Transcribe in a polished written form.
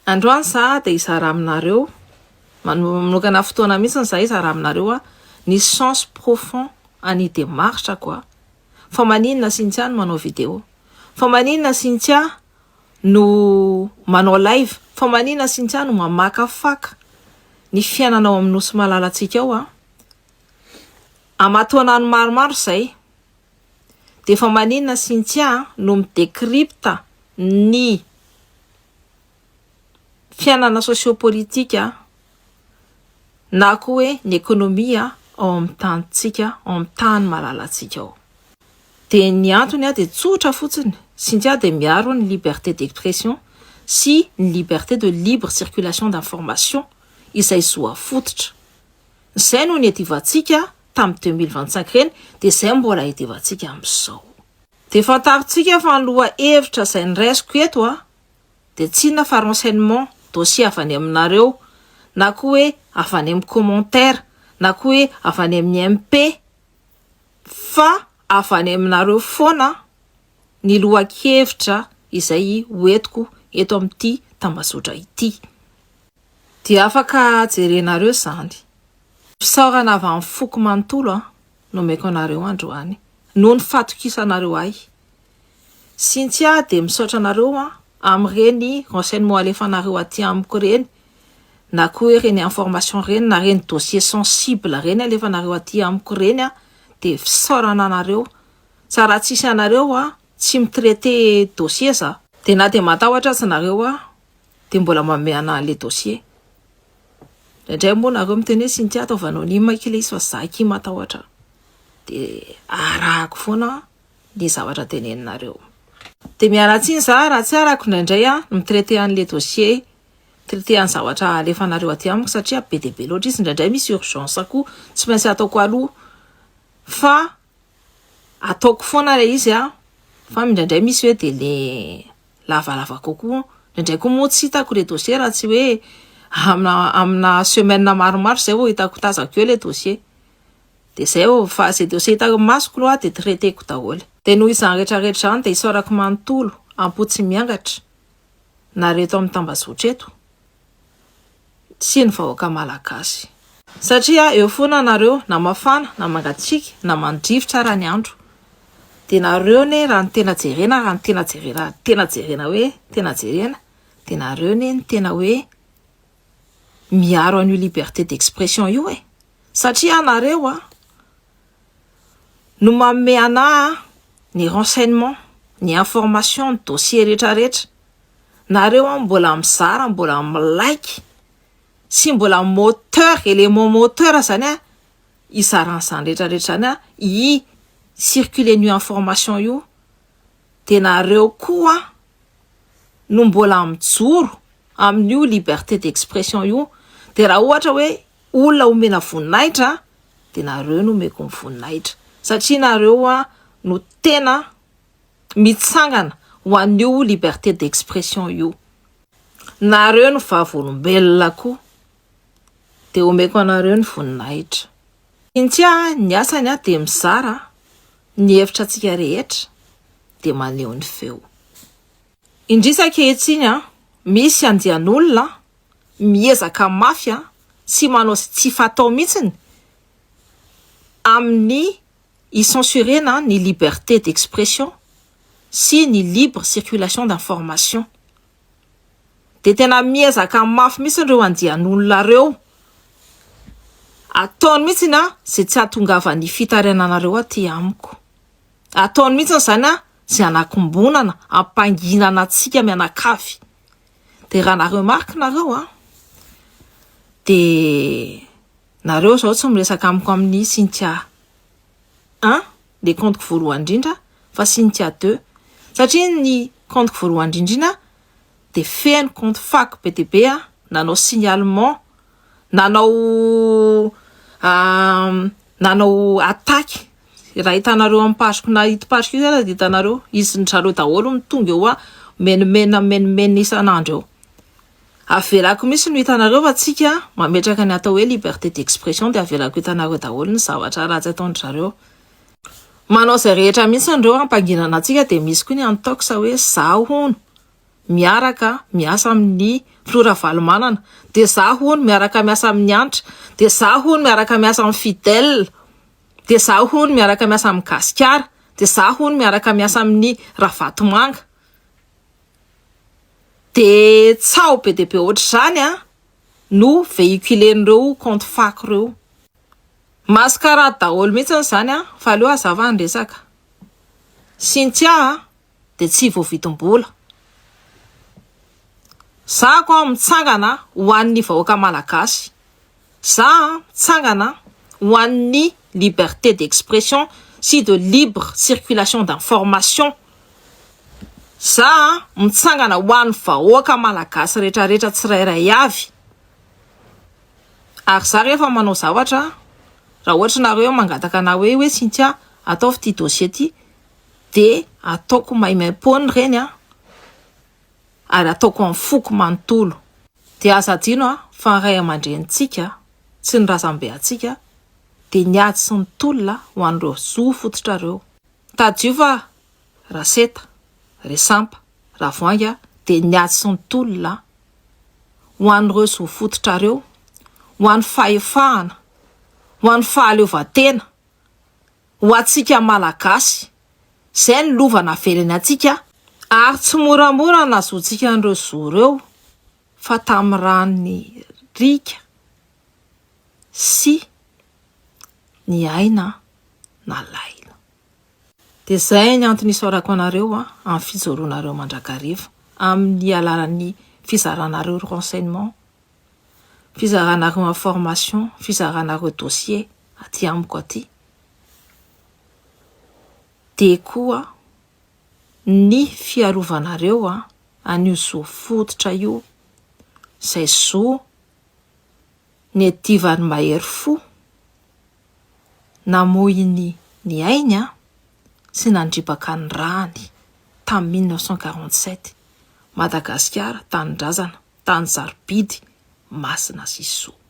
Androany za dia izara aminareo manokana fotoana mihitsy za izara aminareo ny sens profond any démarche quoi. Fa maninona Cynthia no manao vidéo? Fa maninona Cynthia no manao live? Fa maninona Cynthia no mamakafaka ny fiainanao amin'ny nosy malalatsika ao amatoana ny maromaro zay. De fa maninona Cynthia no midécrypta ny fiainana sociopolitika na koa hoe ny ekonomia ao amin'ny tanitsika, ao amin'ny tany malalatsika ao. De ny antony de tsotra fotsiny, Cynthia de miaro ny liberté d'expression sy ny liberté de libre circulation d'information izay zoa fototra. Zay no ny edivantsika tamin'ny 2025 reny, de zay mbola edivantsika amin'izao. De fantaritsika fa ny loha hevitra izay niraisiko eto de tsy inona fa renseignement dossier avy any aminareo, na koa hoe avy any amin'ny commentaire, na koa hoe avy any amin'ny MP, fa avy any aminareo foana ny lohan-kevitra izay hoentiko eto amin'ity tambazotra ity. Dia afaka jerenareo zany. Fisaorana avy amin'ny foko manontolo no meko anareo androany, no ny fatokisanareo ahy. Cynthia de misaotra anareo amin'ireny renseignement alefanareo aty amiko reny, na koa hoe reny information reny, na reny dossier sensible reny alefanareo aty amiko reny de fisaorana anareo. Tsara tsisy anareo tsy mitraité dossier za. De na de matahotra azy nareo de mbola mameana le dossier. Indray moa nareo miteny hoe Cynthia ataova anonyme kila izy fa za ky matahotra. De arahako foana ny zavatra teneninareo. De mialatsiny za raha tsy arako indraindray mitraité an'le dossier, traité an'ny zavatra alefanareo aty amiko satria be de be loatra izy, indraindray misy urgence koa tsy maintsy ataoko aloha. Fa ataoko foana le izy fa indraindray misy hoe délai lavalava kokoa. Indraindray koa moa tsy hitako le dossier raha tsy hoe amina semaine maromaro zay vao hitako tazako eo le dossier. De zay fa zay dossier hitako masoko loa de traiteko daholo. De noho izany rehetrarehetra zany de isaorako manontolo ampotsy miangatra nareto amin'ny tambazotra eto sy ny vahoaka malagasy. Satria eo foana nareo na mafana, na mangatsiaka, na mandrivotra raha ny andro. De nareo ne raha ny tena jerena, raha ny tena jerena hoe tena jerena, de nareo ne ny tena hoe miaro an'io liberté d'expression io satria nareo no manome ana ny renseignement, ny information, ny dossier rehetrarehetra. Nareo mbola mizara, mbola milike sy mbola moteur, élément moteur zany izaran'izany rehetrarehetra zany i circuler ny information io. De nareo koa no mbola mijoro amin'io liberté d'expression io. De raha ohatra hoe olona omena voninahitra de nareo no meko ny voninahitra satria nareo no tena mitsangana ho an'io liberté d'expression io. Nareo no vavolombelona koa de omeko anareo ny voninahitra. Cynthia ny asany de mizara ny hevitra tsika rehetra de maneho ny feo. Indrisaka etsiny misy andian'olona miezaka mafy sy manao tsy fatao mihitsiny amin'ny icensurena ny liberté d'expression sy ny libre circulation d'information. De tena miezaka mafy mihitsy ireo andian'olona reo. Ataony mihitsy zay tsy ahatongavany fitarainanareo aty amiko. Ataony mihitsy zany zay anakombonana, ampanginana atsika mianakavy. De raha nareo markinareo de nareo zao tsy miresaka amiko amin'ny Cynthia 1 le compte voalohany indrindra fa Cynthia 2 satria ny compte voalohany indrindra de feno compte fac PTB nanao signalement, nanao attaque. Raha hitanareo amin'ny pageko na hito pageko io de hitanareo izy ndrareo daholo mitonga eo menimena isan'andro eo. Avelako misy no hitanareo fa tsika mametraka ny atao hoe liberté d'expression de avelako hitanareo daholo ny zavatra ratsy ataondrareo. Manao zay rehetra mihitsy andreo ampanginana atsika de misy koa ny antoxa hoe zao hono miaraka miasa amin'ny filoravalomanana, de za hono miaraka miasa amin'ny anitra, de za hono miaraka miasa amin'ny fidèle, de za hono miaraka miasa amin'ny gasikara, de za hono miaraka miasa amin'ny Ravatomanga. De tsao be de be ohatr' zany no véhiculen'ireo compte fako reo. Maskarady daholo mihitsy zany fa aleo azava ny resaka. Cynthia de tsy voavidim-bola. Za koa mitsangana ho an'ny vahoaka malagasy. Za mitsangana ho an'ny liberté d'expression sy de libre circulation d'information. Za mitsangana ho an'ny vahoaka malagasy rehetrarehetra tsirairay avy. Ary za rehefa manao zavatra, raha ohatra nareo mangataka na hoe Cynthia ataovy ty dossier ty, de ataoko maimaim-pony reny ary ataoko amin'ny foko manontolo. De aza adino fa ny ray aman-drenitsika tsy ny razambe-atsika de niady sy ny tolona ho an'ireo zo fototrareo. Tadiova Raseta, Resampa, Ravoanga de niady sy ny tolona ho an'ireo zo fototrareo, ho an'ny fahefahana, ho an'ny fahaleovan-tena, ho atsika malagasy. Zay ny lovana velany atsika, ary tsy moramora nazoantsika an'ireo zo reo fa tamin'ny ranony rika sy ny aina na laina. De zay ny antony isaorako anareo amin'ny fijoroanareo mandrakariva, amin'ny alalan'ny fizaranareo renseignement, fizaranareo information, fizaranareo dossier aty amiko aty. De koa ny fiarovanareo an'io zo fototra io, zay zo ny divan'ny mahery fo namohiny ny ainy sy nandripaka ny rany tamin'ny 1947 Madagasikara, tany drazana, tany Zarobidy, Masina sy Soa.